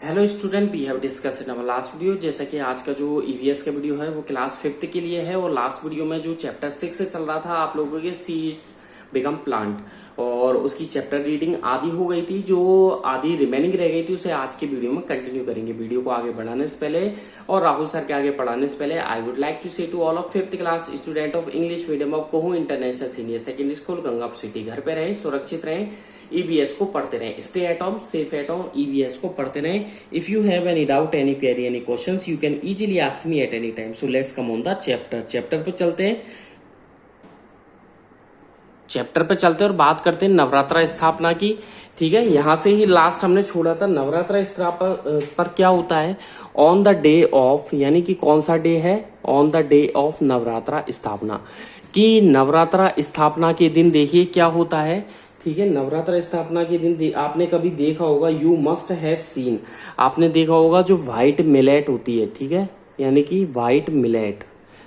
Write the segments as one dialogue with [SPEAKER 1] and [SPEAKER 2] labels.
[SPEAKER 1] Hello student, we have discuss in our last video. जैसा कि आज का जो ईवीएस का वीडियो है वो क्लास 5th के लिए है और लास्ट वीडियो में जो चैप्टर 6 से चल रहा था आप लोगों के सीड्स बिकम प्लांट और उसकी चैप्टर रीडिंग आधी हो गई थी, जो आधी रिमेनिंग रह गई थी उसे आज के वीडियो में कंटिन्यू करेंगे। वीडियो को आगे बढ़ाने से पहले और राहुल सर के आगे पढ़ाने से पहले I would like to say to all of 5th class student of English medium of कोहू international senior secondary school Gangapur city, घर पे रहें, सुरक्षित रहें, ईबीएस को पढ़ते रहें, stay at home, safe at home, EVS को पढ़ते रहें। If you have any doubt, any query, any questions, you can easily ask me at any time. So let's come on the chapter पे चलते हैं। Chapter पे चलते हैं और बात करते हैं नवरात्रा स्थापना की। ठीक है, यहां से ही लास्ट हमने छोड़ा था। नवरात्रा स्थापना पर क्या होता है? ऑन द डे ऑफ, यानी कि कौन सा डे है? On the day of Navratra स्थापना। कि नवरात्रा स्थापना के दिन देखिए क्या होता है। ठीक है, नवरात्रा स्थापना के दिन आपने कभी देखा होगा, यू मस्ट हैव सीन, आपने देखा होगा जो व्हाइट मिलेट होती है। ठीक है, यानी कि व्हाइट मिलेट,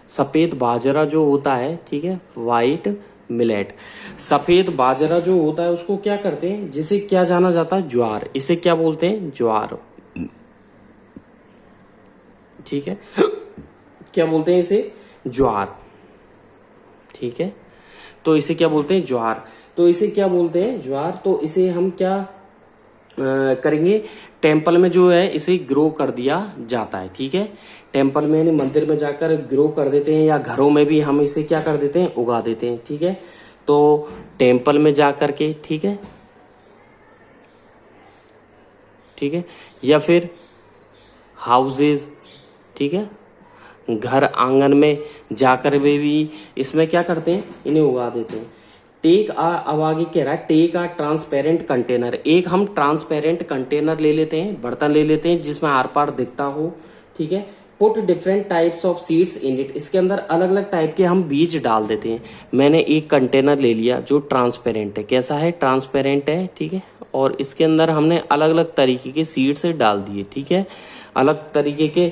[SPEAKER 1] सफेद बाजरा जो होता है। ठीक है, व्हाइट मिलेट, सफेद बाजरा जो होता है उसको क्या करते हैं, जिसे क्या जाना जाता है? ज्वार। इसे क्या बोलते हैं? ज्वार। ठीक है, क्या बोलते हैं इसे? ज्वार। ठीक है, तो इसे क्या बोलते हैं? ज्वार। तो इसे क्या बोलते हैं? ज्वार। तो इसे हम क्या करेंगे? टेम्पल में जो है इसे ग्रो कर दिया जाता है। ठीक है, टेम्पल में यानी मंदिर में जाकर ग्रो कर देते हैं, या घरों में भी हम इसे क्या कर देते हैं? उगा देते हैं। ठीक है, तो टेम्पल में जाकर के, ठीक है, ठीक है, या फिर हाउसेज, ठीक है, घर आंगन में जाकर भी इसमें क्या करते हैं? इन्हें उगा देते हैं। टेक अब आगे कह रहा है टेक आ ट्रांसपेरेंट कंटेनर। एक हम ट्रांसपेरेंट कंटेनर ले लेते हैं, बर्तन ले लेते हैं जिसमें आर पार दिखता हो। ठीक है, put different types of seeds in it, इसके अंदर अलग अलग टाइप के हम बीज डाल देते हैं। मैंने एक कंटेनर ले लिया जो ट्रांसपेरेंट है। कैसा है? ट्रांसपेरेंट है। ठीक है, और इसके अंदर हमने अलग अलग तरीके के सीड्स डाल दिए। ठीक है, अलग तरीके के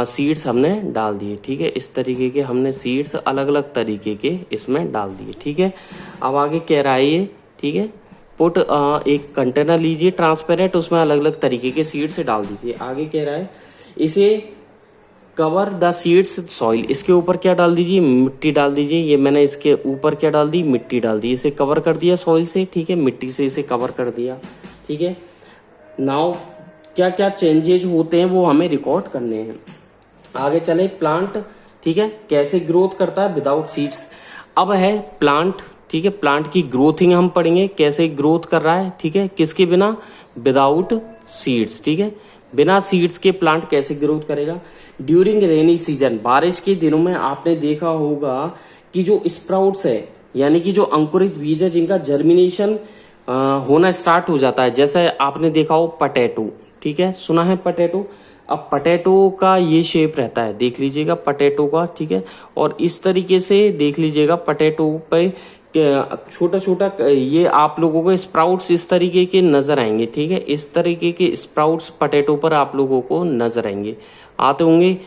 [SPEAKER 1] सीड्स हमने डाल दिए। ठीक है, इस तरीके के हमने सीड्स अलग अलग तरीके के इसमें डाल दिए। ठीक है, अब आगे कह रहा है ये, ठीक है, पुट एक कंटेनर लीजिए ट्रांसपेरेंट, उसमें अलग अलग तरीके के सीड्स डाल दीजिए। आगे कह रहा है इसे कवर द सीड्स सॉइल, इसके ऊपर क्या डाल दीजिए? मिट्टी डाल दीजिए। ये मैंने इसके ऊपर क्या डाल दी? मिट्टी डाल दी। इसे कवर कर दिया सॉइल से। ठीक है, मिट्टी से इसे कवर कर दिया। ठीक है, नाउ क्या क्या चेंजेज होते हैं वो हमें रिकॉर्ड करने हैं। आगे चले, प्लांट, ठीक है, कैसे ग्रोथ करता है विदाउट सीड्स। अब है प्लांट। ठीक है, प्लांट की ग्रोथिंग हम पढ़ेंगे, कैसे ग्रोथ कर रहा है। ठीक है, किसके बिना? Without seeds. ठीक है, बिना सीड्स के प्लांट कैसे ग्रोथ करेगा। ड्यूरिंग रेनी सीजन, बारिश के दिनों में आपने देखा होगा कि जो स्प्राउट्स है, यानी कि जो अंकुरित बीज है, जिनका जर्मिनेशन होना स्टार्ट हो जाता है। जैसे आपने देखा हो पटेटो, ठीक है, सुना है पटेटो। अब पटेटो का ये शेप रहता है, देख लीजिएगा पटेटो का। ठीक है, और इस तरीके से देख लीजिएगा पटेटो पे छोटा छोटा ये आप लोगों को स्प्राउट्स इस तरीके के नजर आएंगे। ठीक है, इस तरीके के स्प्राउट्स पटेटो पर आप लोगों को नजर आएंगे, आते होंगे।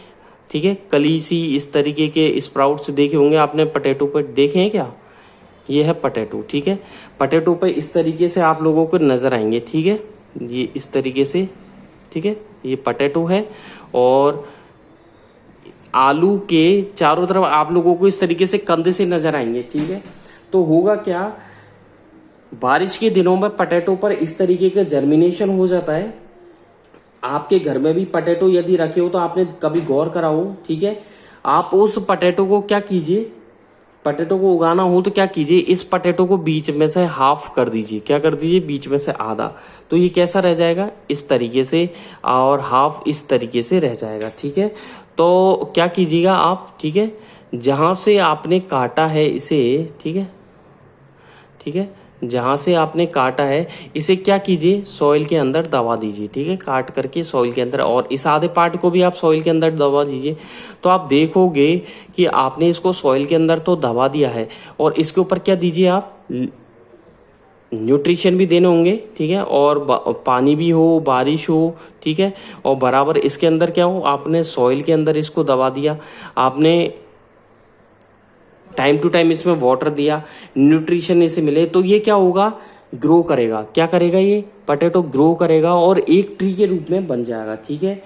[SPEAKER 1] ठीक है, कलीसी इस तरीके के स्प्राउट्स देखे होंगे आपने पटेटो पर, देखे हैं क्या? ये है पटेटो। ठीक है, पटेटो पे इस तरीके से आप लोगों को नजर आएंगे। ठीक है, ये इस तरीके से। ठीक है, ये पटेटो है और आलू के चारों तरफ आप लोगों को इस तरीके से कंधे से नजर आएंगे। ठीक है, तो होगा क्या, बारिश के दिनों में पटेटो पर इस तरीके का जर्मिनेशन हो जाता है। आपके घर में भी पटेटो यदि रखे हो तो आपने कभी गौर करा हो। ठीक है, आप उस पटेटो को क्या कीजिए, पटेटो को उगाना हो तो क्या कीजिए, इस पटेटो को बीच में से हाफ कर दीजिए। क्या कर दीजिए? बीच में से आधा। तो ये कैसा रह जाएगा? इस तरीके से, और हाफ इस तरीके से रह जाएगा। ठीक है, तो क्या कीजिएगा आप, ठीक है, जहां से आपने काटा है इसे, ठीक है, ठीक है, जहां से आपने काटा है इसे क्या कीजिए, सॉइल के अंदर दबा दीजिए। ठीक है, काट करके सॉइल के अंदर, और इस आधे पार्ट को भी आप सॉइल के अंदर दबा दीजिए। तो आप देखोगे कि आपने इसको सॉइल के अंदर तो दबा दिया है, और इसके ऊपर क्या दीजिए आप, न्यूट्रिशन भी देने होंगे। ठीक है, और पानी भी हो, बारिश हो। ठीक है, और बराबर इसके अंदर क्या हो, आपने सॉइल के अंदर इसको दबा दिया, आपने टाइम टू टाइम इसमें वाटर दिया, न्यूट्रिशन इसे मिले, तो ये क्या होगा ग्रो करेगा। क्या करेगा? ये पटेटो ग्रो करेगा और एक ट्री के रूप में बन जाएगा। ठीक है,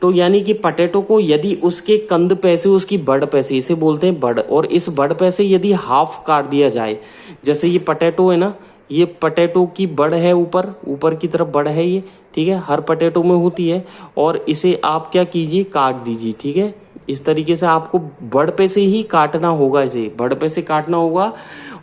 [SPEAKER 1] तो यानी कि पटेटो को यदि उसके कंद पे से उसकी बड़ पे से, इसे बोलते हैं बड़, और इस बड़ पे से यदि हाफ काट दिया जाए, जैसे ये पटेटो है ना, ये पटेटो की बड़ है, ऊपर ऊपर की तरफ बड़ है ये। ठीक है, हर पटेटो में होती है, और इसे आप क्या कीजिए, काट दीजिए। ठीक है, इस तरीके से आपको बड़ पे से ही काटना होगा, इसे बड़ पे से काटना होगा,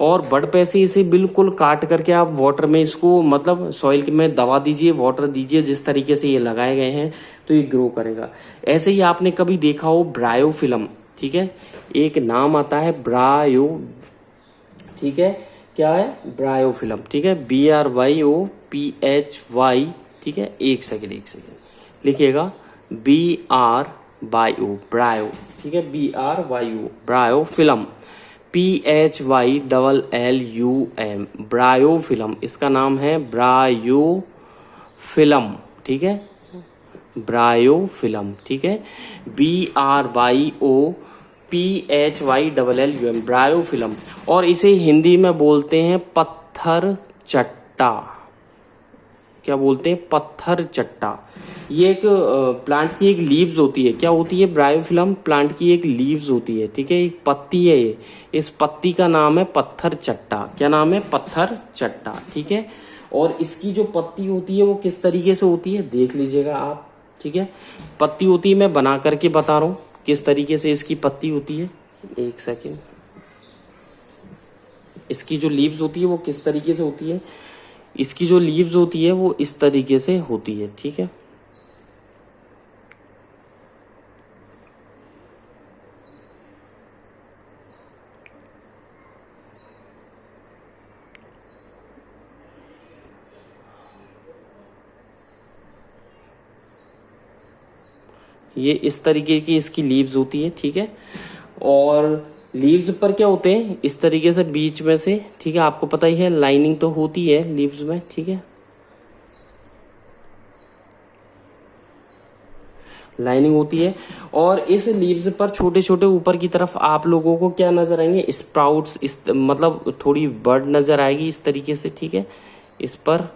[SPEAKER 1] और बड़ पे से इसे बिल्कुल काट करके आप वाटर में इसको, मतलब सॉइल में दबा दीजिए, वाटर दीजिए, जिस तरीके से ये लगाए गए हैं, तो ये ग्रो करेगा। ऐसे ही आपने कभी देखा हो ब्रायोफिलम। ठीक है, एक नाम आता है ब्रायो। ठीक है, क्या है? ब्रायोफिलम। ठीक है, BRYOPHY। ठीक है, एक सेकेंड लिखिएगा, BRYO ब्रायो। ठीक है, BRYO ब्रायोफिलम, PHYLLUM ब्रायोफिलम, इसका नाम है ब्रायोफिलम। ठीक है, ब्रायोफिलम। ठीक है, BRYOPHYLLUM ब्रायोफिलम, और इसे हिंदी में बोलते हैं पत्थर चट्टा। क्या बोलते हैं? पत्थर चट्टा। ये एक प्लांट की एक लीव्स होती है। क्या होती है? ब्रायोफिलम प्लांट की एक लीव्स होती है। ठीक है, एक पत्ती है ये, इस पत्ती का नाम है पत्थर चट्टा। क्या नाम है? पत्थर चट्टा। ठीक है, और इसकी जो पत्ती होती है वो किस तरीके से होती है, देख लीजिएगा आप। ठीक है, पत्ती होती है, मैं बना करके बता रहा हूँ किस तरीके से इसकी पत्ती होती है। एक सेकेंड, इसकी जो लीव्स होती है वो किस तरीके से होती है, इसकी जो लीव्स होती है वो इस तरीके से होती है। ठीक है, ये इस तरीके की इसकी लीव्स होती है। ठीक है, और लीव्स पर क्या होते हैं, इस तरीके से बीच में से, ठीक है, आपको पता ही है लाइनिंग तो होती है लीव्स में। ठीक है, लाइनिंग होती है, और इस लीव्स पर छोटे छोटे ऊपर की तरफ आप लोगों को क्या नजर आएंगे, स्प्राउट्स, इस मतलब थोड़ी बर्ड नजर आएगी इस तरीके से। ठीक है, इस पर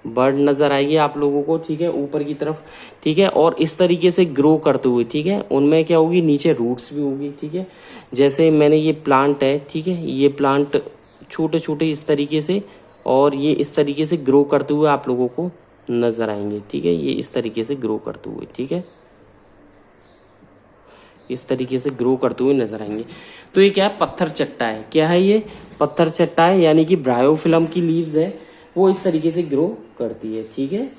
[SPEAKER 1] बर्ड नजर आएगी आप लोगों को। ठीक है, ऊपर की तरफ। ठीक है, और इस तरीके से ग्रो करते हुए, ठीक है, उनमें क्या होगी, नीचे रूट्स भी होगी। ठीक है, जैसे मैंने ये प्लांट है, ठीक है, ये प्लांट छोटे छोटे इस तरीके से, और ये इस तरीके से ग्रो करते हुए आप लोगों को नजर आएंगे। ठीक है, ये इस तरीके से ग्रो करते हुए, ठीक है, इस तरीके से ग्रो करते हुए नजर आएंगे। तो ये क्या है? पत्थर चट्टा है। क्या है ये? पत्थर चट्टा है, यानी कि ब्रायोफिलम की लीव्स है वो इस तरीके से ग्रो करती है। ठीक है,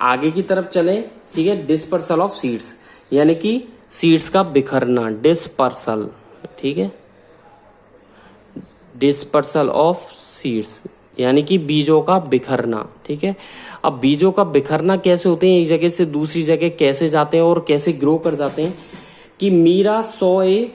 [SPEAKER 1] आगे की तरफ चले। ठीक है, डिस्पर्सल ऑफ सीड्स, यानी कि सीड्स का बिखरना, डिस्पर्सल। ठीक है, डिस्पर्सल ऑफ सीड्स यानी कि बीजों का बिखरना। ठीक है, अब बीजों का बिखरना कैसे होते हैं, एक जगह से दूसरी जगह कैसे जाते हैं और कैसे ग्रो कर जाते हैं, कि मीरा सॉ ए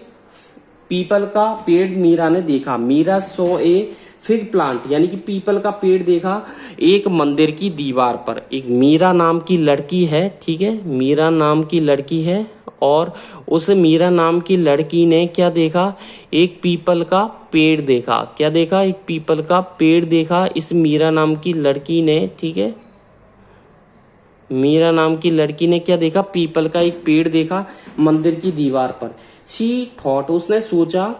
[SPEAKER 1] पीपल का पेड़ मीरा ने देखा। Meera saw a fig plant, यानी कि पीपल का पेड़ देखा एक मंदिर की दीवार पर। एक मीरा नाम की लड़की है। ठीक है, मीरा नाम की लड़की है, और उस मीरा नाम की लड़की ने क्या देखा, एक पीपल का पेड़ देखा। क्या देखा? एक पीपल का पेड़ देखा इस मीरा नाम की लड़की ने। ठीक है, मीरा नाम की लड़की ने क्या देखा, पीपल का एक पेड़ देखा मंदिर की दीवार पर। शी थॉट, उसने सोचा,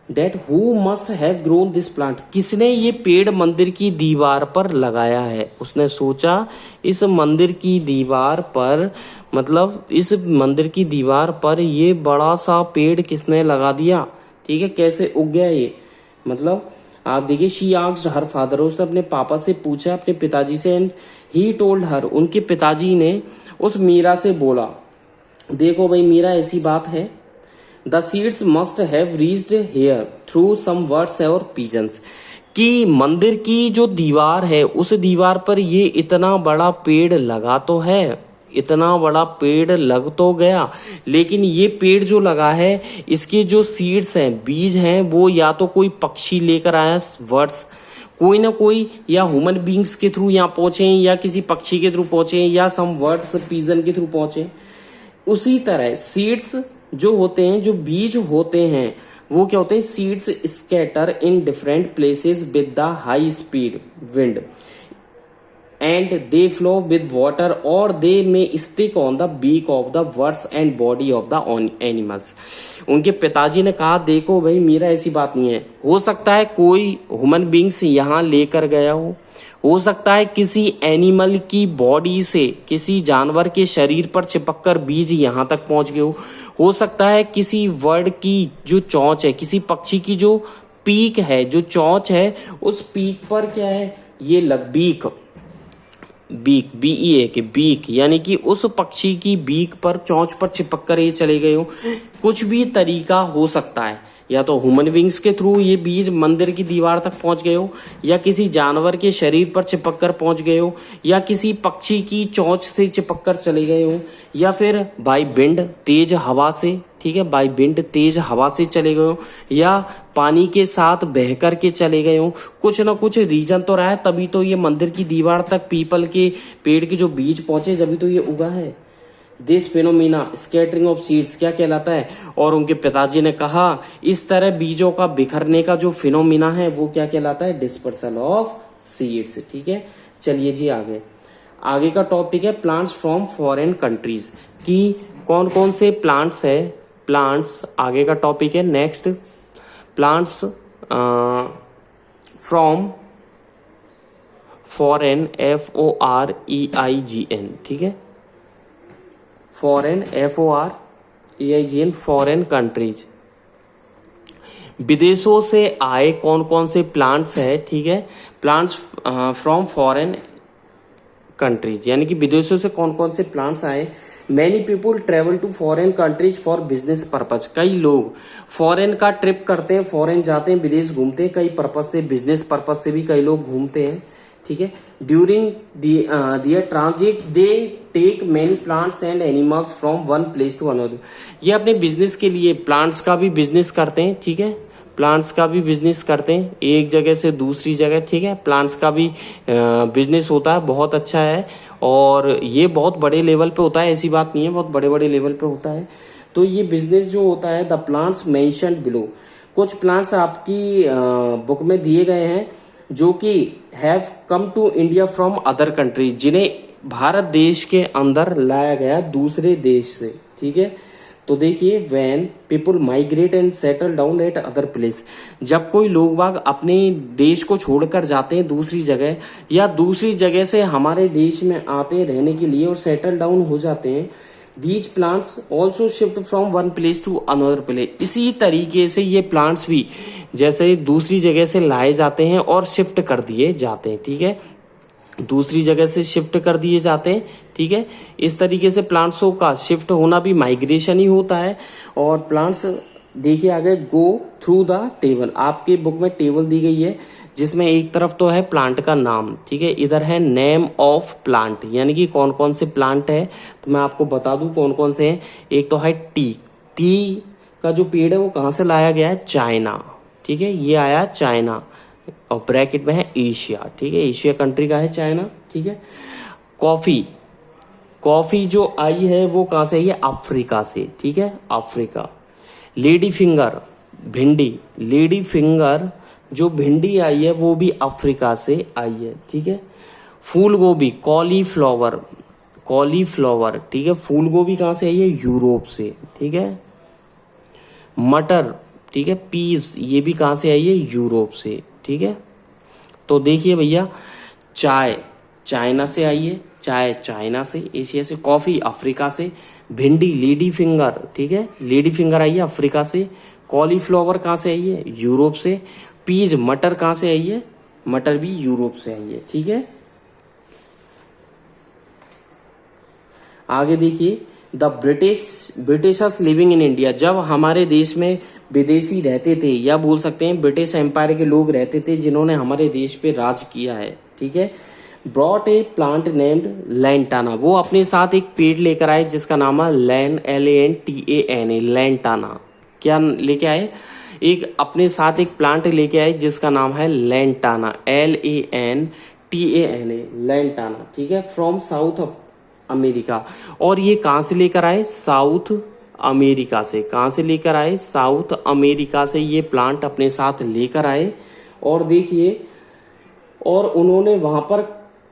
[SPEAKER 1] that who must have grown this plant, किसने ये पेड़ मंदिर की दीवार पर लगाया है। उसने सोचा इस मंदिर की दीवार पर, मतलब इस मंदिर की दीवार पर ये बड़ा सा पेड़ किसने लगा दिया। ठीक है, कैसे उग गया ये, मतलब आप देखिए, शी आस्क्ड हर फादर, उसने अपने पापा से पूछा, अपने पिताजी से, एंड ही टोल्ड हर, उनके पिताजी ने उस मीरा से बोला, देखो भाई मीरा, ऐसी बात है, the seeds must have reached here through some words और पिजन्स, कि मंदिर की जो दीवार है उस दीवार पर ये इतना बड़ा पेड़ लगा तो है, इतना बड़ा पेड़ लग तो गया, लेकिन ये पेड़ जो लगा है इसके जो सीड्स हैं, बीज हैं, वो या तो कोई पक्षी लेकर आया, वर्ड्स कोई ना कोई, या ह्यूमन बींग्स के थ्रू यहाँ पहुंचे, या किसी पक्षी के थ्रू पहुंचे, या सम वर्ड्स पिजन के थ्रू पहुंचे। उसी तरह सीड्स जो होते हैं, जो बीज होते हैं, वो क्या होते हैं, seeds scatter in different places with the high speed wind and they flow with water or they may stick on the beak of the birds and body of the animals। उनके पिताजी ने कहा देखो भाई मीरा ऐसी बात नहीं है, हो सकता है कोई ह्यूमन बींग्स यहाँ लेकर गया हो सकता है किसी एनिमल की बॉडी से, किसी जानवर के शरीर पर चिपककर बीज यहाँ तक पहुंच गए हो सकता है किसी बर्ड की जो चोंच है, किसी पक्षी की जो पीक है, जो चोंच है, उस पीक पर क्या है ये बीक बीई के बीक, यानी कि उस पक्षी की बीक पर, चोंच पर चिपक कर ये चले गए हो। कुछ भी तरीका हो सकता है, या तो ह्यूमन विंग्स के थ्रू ये बीज मंदिर की दीवार तक पहुंच गए हो, या किसी जानवर के शरीर पर चिपक कर पहुंच गए हो, या किसी पक्षी की चोंच से चिपक कर चले गए हो, या फिर बाई विंड तेज हवा से, ठीक है, बाई विंड तेज हवा से चले गए हो, या पानी के साथ बह कर के चले गए हो। कुछ ना कुछ रीजन तो रहा है, तभी तो ये मंदिर की दीवार तक पीपल के पेड़ के जो बीज पहुंचे, जभी तो ये उगा है। This phenomena scattering of seeds क्या कहलाता है? और उनके पिताजी ने कहा इस तरह बीजों का बिखरने का जो फिनोमिना है वो क्या कहलाता है? Dispersal of seeds. ठीक है, चलिए जी आगे का टॉपिक है प्लांट्स फ्रॉम फॉरेन कंट्रीज, कि कौन कौन से प्लांट्स है, प्लांट्स आगे का टॉपिक है। Next, plants from foreign, FOREIGN, ठीक है, फॉरेन, FOREIGN, फॉरेन कंट्रीज, विदेशों से आए कौन कौन से प्लांट्स है, ठीक है, प्लांट्स फ्रॉम फॉरेन कंट्रीज, यानी कि विदेशों से कौन कौन से प्लांट्स आए। Many people travel to foreign countries for business purpose, कई लोग फॉरेन का ट्रिप करते हैं, फॉरेन जाते हैं, विदेश घूमते हैं, कई पर्पज से, बिजनेस पर्पज से भी कई लोग घूमते हैं। ठीक है, during their transit they take many plants and animals from one place to another, ये अपने बिजनेस के लिए प्लांट्स का भी बिजनेस करते हैं। ठीक है, प्लांट्स का भी बिजनेस करते हैं एक जगह से दूसरी जगह। ठीक है, प्लांट्स का भी बिजनेस होता है, बहुत अच्छा है, और ये बहुत बड़े लेवल पे होता है, ऐसी बात नहीं है, बहुत बड़े बड़े लेवल पे होता है। तो ये बिजनेस जो होता है, द प्लांट्स मेंशन्ड बिलो, कुछ प्लांट्स आपकी बुक में दिए गए हैं जो कि have come to India from other country, जिन्हें भारत देश के अंदर लाया गया दूसरे देश से। ठीक है, तो देखिए, when people migrate and settle down eight other place, जब कोई लोग बाग अपने देश को छोड़कर जाते हैं दूसरी जगह, या दूसरी जगह से हमारे देश में आते हैं रहने के लिए और सेटल डाउन हो जाते हैं, these plants also shift from one place to another place, इसी तरीके से ये प्लांट्स भी जैसे दूसरी जगह से लाए जाते हैं और शिफ्ट कर दिए जाते हैं। ठीक है, दूसरी जगह से शिफ्ट कर दिए जाते हैं। ठीक है, इस तरीके से प्लांट्सों का शिफ्ट होना भी माइग्रेशन ही होता है। और प्लांट्स देखिए आगे, गो थ्रू द टेबल, आपके बुक में टेबल दी गई है जिसमें एक तरफ तो है प्लांट का नाम, ठीक है, इधर है नेम ऑफ प्लांट, यानी कि कौन कौन से प्लांट है, तो मैं आपको बता दूं कौन कौन से हैं। एक तो है टी का जो पेड़ है वो कहाँ से लाया गया है? चाइना। ठीक है, ये आया चाइना, और ब्रैकेट में है एशिया। ठीक है, एशिया कंट्री का है चाइना। ठीक है, कॉफी जो आई है वो कहाँ से आई है? अफ्रीका से। ठीक है, अफ्रीका। लेडी फिंगर, भिंडी, लेडी फिंगर जो भिंडी आई है वो भी अफ्रीका से आई है। ठीक है, फूल गोभी, कॉलीफ्लावर, ठीक है, फूल गोभी कहाँ से आई है? यूरोप से। ठीक है, मटर, ठीक है, पीस, ये भी कहाँ से आई है? यूरोप से। ठीक है, तो देखिए भैया, चाय चाइना से आई है, चाय चाइना से, एशिया से, कॉफी अफ्रीका से, भिंडी लेडी फिंगर, ठीक है, लेडी फिंगर आई है अफ्रीका से, कॉलीफ्लावर कहाँ से आई है? यूरोप से, पीज मटर कहाँ से आई है? मटर भी यूरोप से आई है। ठीक है, आगे देखिए, the Britishers living in India, जब हमारे देश में विदेशी रहते थे, या बोल सकते हैं ब्रिटिश एम्पायर के लोग रहते थे जिन्होंने हमारे देश पे राज किया है। ठीक है, brought a plant named lantana, वो अपने साथ एक पेड़ लेकर आए जिसका नाम है LANTANA, लैंटाना। क्या लेके आए? एक अपने साथ एक प्लांट लेके आए जिसका नाम है लैंटाना, LANTANA, लैंटाना। ठीक है, फ्रॉम साउथ ऑफ अमेरिका, और ये कहां से लेकर आए? साउथ अमेरिका से। कहाँ से लेकर आए? साउथ अमेरिका से ये प्लांट अपने साथ लेकर आए। और देखिए, और उन्होंने वहां पर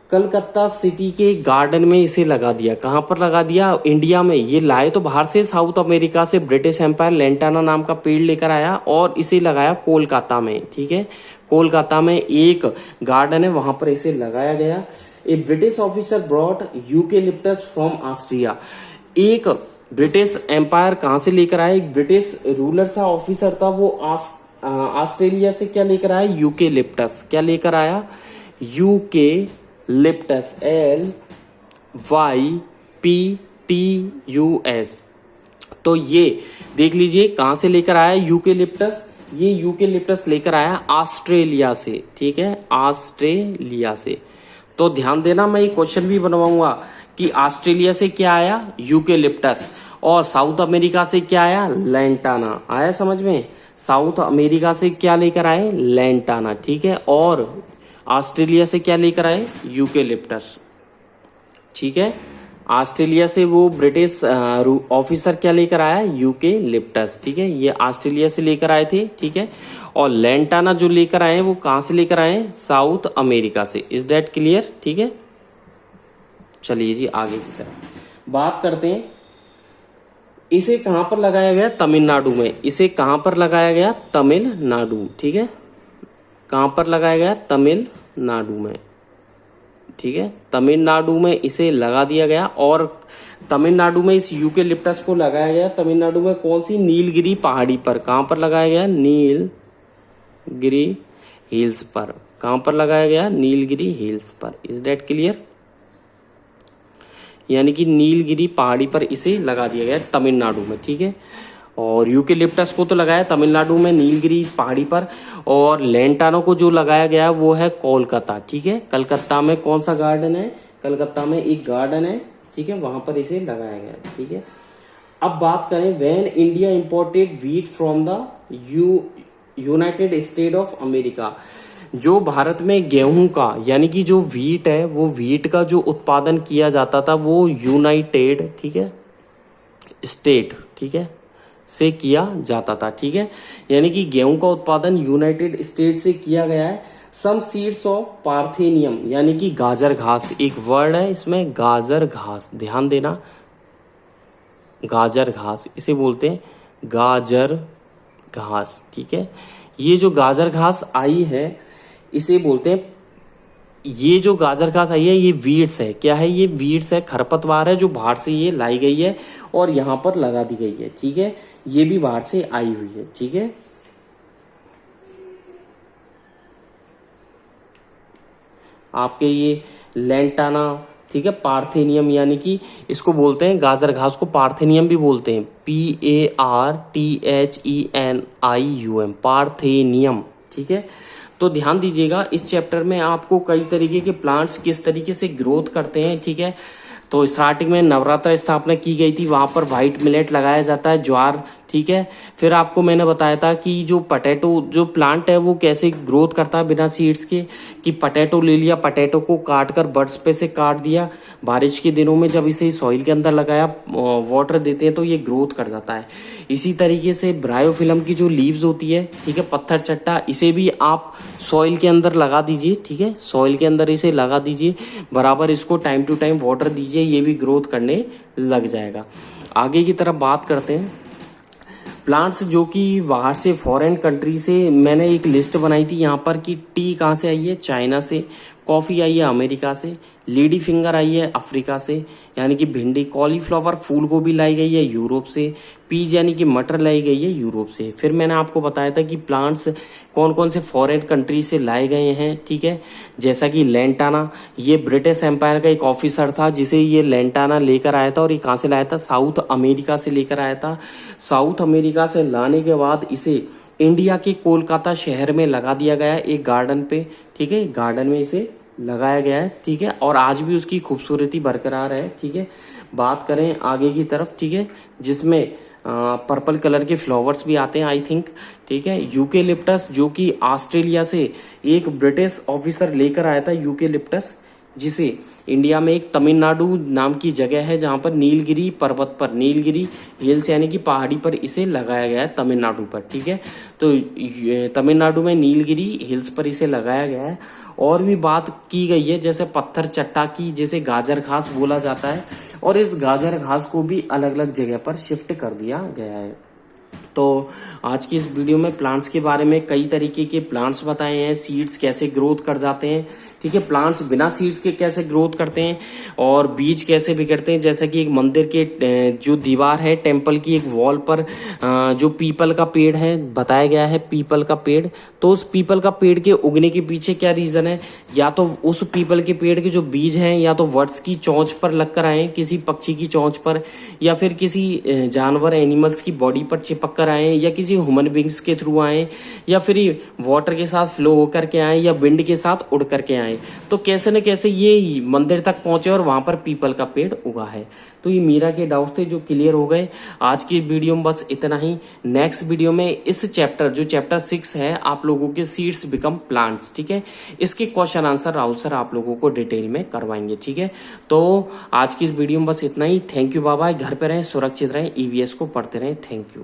[SPEAKER 1] कलकत्ता सिटी के गार्डन में इसे लगा दिया। कहाँ पर लगा दिया? इंडिया में। ये लाए तो बाहर से, साउथ अमेरिका से ब्रिटिश एम्पायर लेंटाना नाम का पेड़ लेकर आया और इसे लगाया कोलकाता में। ठीक है, कोलकाता में एक गार्डन है, वहां पर इसे लगाया गया। A British officer brought eucalyptus from Austria. एक ब्रिटिश एम्पायर कहाँ से लेकर आया? एक ब्रिटिश रूलर सा, ऑफिसर था, वो ऑस्ट्रेलिया से क्या लेकर आया? यूकेलिप्टस। क्या लेकर आया? Eucalyptus, LYPTUS। तो ये देख लीजिए कहां से लेकर आया यूकेलिप्टस। ये यूकेलिप्टस लेकर आया ऑस्ट्रेलिया से। ठीक है, ऑस्ट्रेलिया से। तो ध्यान देना, मैं एक क्वेश्चन भी बनवाऊंगा कि ऑस्ट्रेलिया से क्या आया? यूकेलिप्टस। और साउथ अमेरिका से क्या आया? लेंटाना। आया समझ में? साउथ अमेरिका से क्या लेकर आए? लेंटाना। ठीक है, और ऑस्ट्रेलिया से क्या लेकर आए? यूकेलिप्टस। ठीक है, ऑस्ट्रेलिया से वो ब्रिटिश ऑफिसर क्या लेकर आया? यूकेलिप्टस। ठीक है, ये ऑस्ट्रेलिया से लेकर आए थे। ठीक है, और लेंटाना जो लेकर आए वो कहां से लेकर आए? साउथ अमेरिका से। Is that clear? ठीक है, चलिए जी आगे की तरफ बात करते हैं। इसे कहां पर लगाया गया? तमिलनाडु में। इसे कहां पर लगाया गया? तमिलनाडु। ठीक है, कहां पर लगाया गया? तमिलनाडु में। ठीक है, तमिलनाडु में इसे लगा दिया गया। और तमिलनाडु में इस यूकेलिप्टस को लगाया गया। तमिलनाडु में कौन सी? नीलगिरी पहाड़ी पर। कहां पर लगाया गया? नीलगिरी हिल्स पर। कहां पर लगाया गया? नीलगिरी हिल्स पर। Is that clear? यानी कि नीलगिरी पहाड़ी पर इसे लगा दिया गया तमिलनाडु में। ठीक है, और यूकेलिप्टस को तो लगाया तमिलनाडु में नीलगिरी पहाड़ी पर, और लेंटानो को जो लगाया गया वो है कोलकाता। ठीक है, कलकत्ता में कौन सा गार्डन है? कलकत्ता में एक गार्डन है। ठीक है, वहां पर इसे लगाया गया। ठीक है, अब बात करें, when India imported wheat from the United state of America. जो भारत में गेहूं का, यानी कि जो व्हीट है, वो व्हीट का जो उत्पादन किया जाता था वो यूनाइटेड, ठीक है, स्टेट, ठीक है, से किया जाता था। ठीक है, यानी कि गेहूं का उत्पादन यूनाइटेड स्टेट से किया गया है। सम सीड्स ऑफ पार्थेनियम, यानी कि गाजर घास, एक वर्ड है इसमें, गाजर घास, ध्यान देना, गाजर घास इसे बोलते हैं, गाजर घास। ठीक है, ये जो गाजर घास आई है इसे बोलते हैं, ये जो गाजर घास आई है ये वीड्स है। क्या है? ये वीड्स है, खरपतवार है, जो बाहर से ये लाई गई है और यहां पर लगा दी गई है। ठीक है, ये भी बाहर से आई हुई है। ठीक है, आपके ये लेंटाना, ठीक है, पार्थेनियम, यानी कि इसको बोलते हैं गाजर घास को पार्थेनियम भी बोलते हैं, PARTHENIUM, पार्थेनियम। ठीक है, तो ध्यान दीजिएगा, इस चैप्टर में आपको कई तरीके के प्लांट्स किस तरीके से ग्रोथ करते हैं। ठीक है, तो स्टार्टिंग में नवरात्र स्थापना की गई थी, वहां पर व्हाइट मिलेट लगाया जाता है, ज्वार। ठीक है, फिर आपको मैंने बताया था कि जो पटेटो जो प्लांट है वो कैसे ग्रोथ करता है बिना सीड्स के, कि पटेटो ले लिया, पटेटो को काट कर बड्स पे से काट दिया, बारिश के दिनों में जब इसे सॉइल के अंदर लगाया, वाटर देते हैं तो ये ग्रोथ कर जाता है। इसी तरीके से ब्रायोफिल्म की जो लीव्स होती है, ठीक है, पत्थर चट्टा, इसे भी आप सॉइल के अंदर लगा दीजिए। ठीक है, सॉइल के अंदर इसे लगा दीजिए, बराबर इसको टाइम टू टाइम वाटर दीजिए, ये भी ग्रोथ करने लग जाएगा। आगे की तरफ बात करते हैं, प्लांट्स जो कि बाहर से फॉरेन कंट्री से, मैंने एक लिस्ट बनाई थी यहाँ पर कि टी कहाँ से आई है? चाइना से। कॉफी आई है अमेरिका से। लेडी फिंगर आई है अफ्रीका से, यानी कि भिंडी। कॉलीफ्लावर, फूल गोभी लाई गई है यूरोप से। पीज यानी कि मटर लाई गई है यूरोप से। फिर मैंने आपको बताया था कि प्लांट्स कौन कौन से फॉरेन कंट्री से लाए गए हैं। ठीक है, जैसा कि लेंटाना, ये ब्रिटिश एम्पायर का एक ऑफिसर था जिसे ये लेंटाना लेकर आया था, और ये कहाँ से लाया था? साउथ अमेरिका से लेकर आया था। साउथ अमेरिका से लाने के बाद इसे इंडिया के कोलकाता शहर में लगा दिया गया एक गार्डन पे। ठीक है, गार्डन में इसे लगाया गया है। ठीक है, और आज भी उसकी खूबसूरती बरकरार है। ठीक है, बात करें आगे की तरफ, ठीक है, जिसमें पर्पल कलर के फ्लावर्स भी आते हैं आई थिंक। ठीक है, यूकेलिप्टस जो कि ऑस्ट्रेलिया से एक ब्रिटिश ऑफिसर लेकर आया था यूकेलिप्टस। जिसे इंडिया में एक तमिलनाडु नाम की जगह है जहां पर नीलगिरी पर्वत पर, नीलगिरी हिल्स यानी कि पहाड़ी पर इसे लगाया गया है तमिलनाडु पर, ठीक है। तो तमिलनाडु में नीलगिरी हिल्स पर इसे लगाया गया है। और भी बात की गई है जैसे पत्थर चट्टा की, जैसे गाजर घास बोला जाता है, और इस गाजर घास को भी अलग अलग जगह पर शिफ्ट कर दिया गया है। तो आज की इस वीडियो में प्लांट्स के बारे में कई तरीके के प्लांट्स बताए हैं, सीड्स कैसे ग्रोथ कर जाते हैं, ठीक है, प्लांट्स बिना सीड्स के कैसे ग्रोथ करते हैं, और बीज कैसे बिखरते हैं। जैसे कि एक मंदिर के जो दीवार है टेम्पल की, एक वॉल पर जो पीपल का पेड़ है बताया गया है, पीपल का पेड़, तो उस पीपल का पेड़ के उगने के पीछे क्या रीजन है, या तो उस पीपल के पेड़ के जो बीज हैं या तो वट्स की चोंच पर लगकर आए, किसी पक्षी की चोंच पर, या फिर किसी जानवर एनिमल्स की बॉडी पर चिपक कर आए, या किसी ह्यूमन बींग्स के थ्रू आए, या फिर वाटर के साथ फ्लो होकर के आए, या विंड के साथ उड़ करके आए। तो कैसे न कैसे ये मंदिर तक पहुंचे और वहां पर पीपल का पेड़ उगा है। तो ये मीरा के डाउट्स थे जो क्लियर हो गए। आज की वीडियो में बस इतना ही। नेक्स्ट वीडियो में इस चैप्टर जो चैप्टर 6 है आप लोगों के सीड्स बिकम प्लांट्स, ठीक है, इसके क्वेश्चन आंसर राहुल सर आप लोगों को डिटेल में करवाएंगे, ठीक है। तो आज की इस वीडियो में बस इतना ही। Thank you, bye bye. घर पे रहें, सुरक्षित रहें, ईवीएस को पढ़ते रहें। Thank you.